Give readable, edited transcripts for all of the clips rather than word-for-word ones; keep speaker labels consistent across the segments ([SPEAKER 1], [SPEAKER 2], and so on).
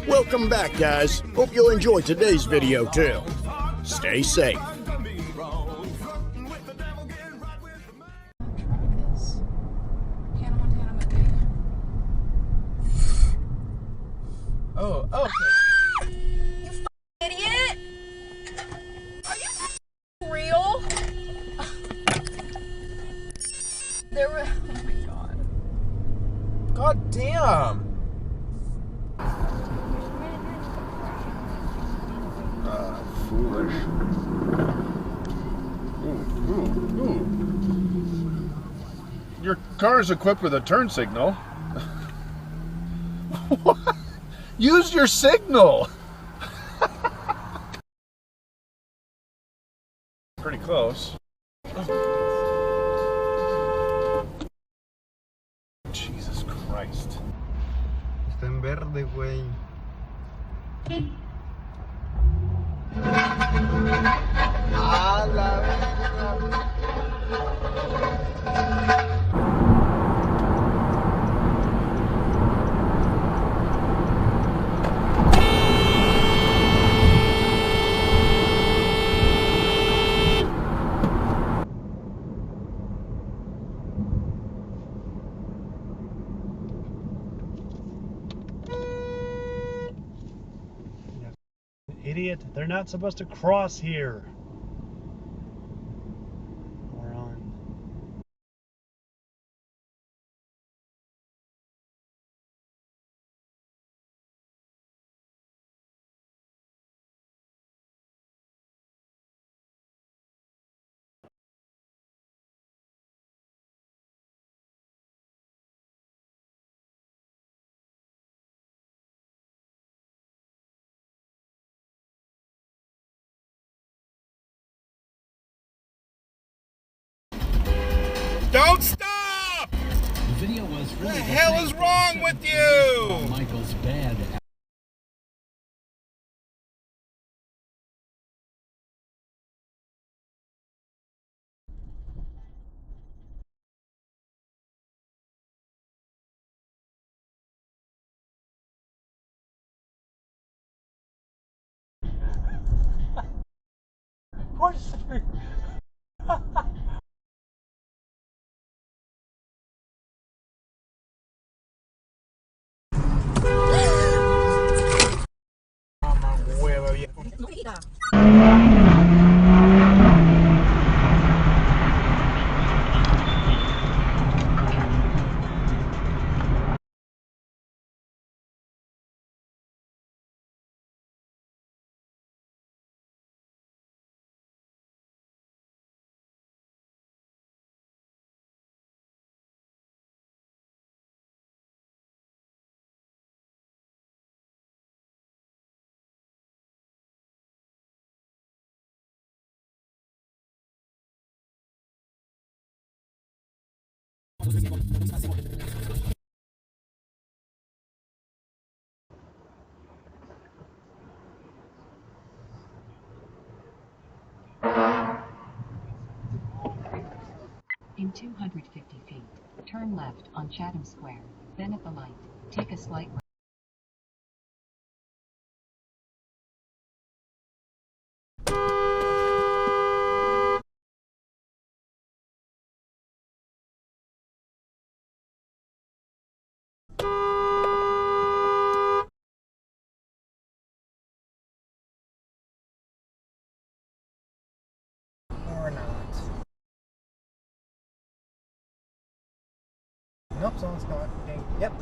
[SPEAKER 1] Welcome back, guys. Hope you'll enjoy today's video too. Stay safe.
[SPEAKER 2] Oh, okay.
[SPEAKER 3] You idiot! Are you real? There were. Oh my god.
[SPEAKER 2] God damn.
[SPEAKER 4] Foolish. Ooh. Your car is equipped with a turn signal. What? Use your signal. Pretty close. Jesus Christ.
[SPEAKER 5] Está en verde, güey. A la verga.
[SPEAKER 6] Idiot, they're not supposed to cross here. Moron.
[SPEAKER 4] Don't stop!
[SPEAKER 7] The video was really
[SPEAKER 4] What the hell is wrong with you?
[SPEAKER 7] Michael's bad.
[SPEAKER 8] In 250 feet, turn left on Chatham Square, then at the light, take a slight right.
[SPEAKER 2] Or not. Nope, someone's not. Okay. Yep.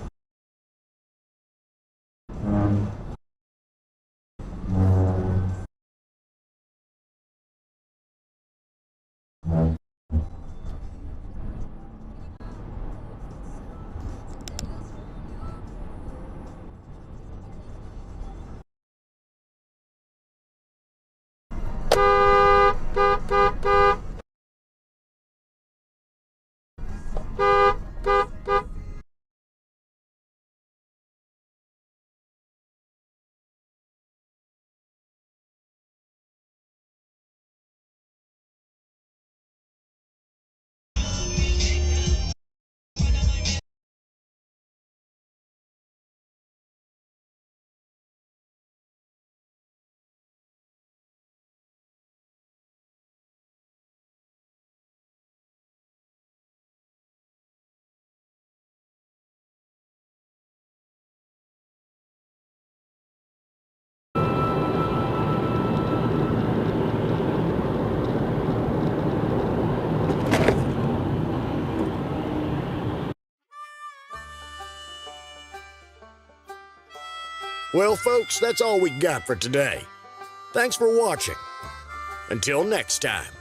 [SPEAKER 1] Well, folks, that's all we got for today. Thanks for watching. Until next time.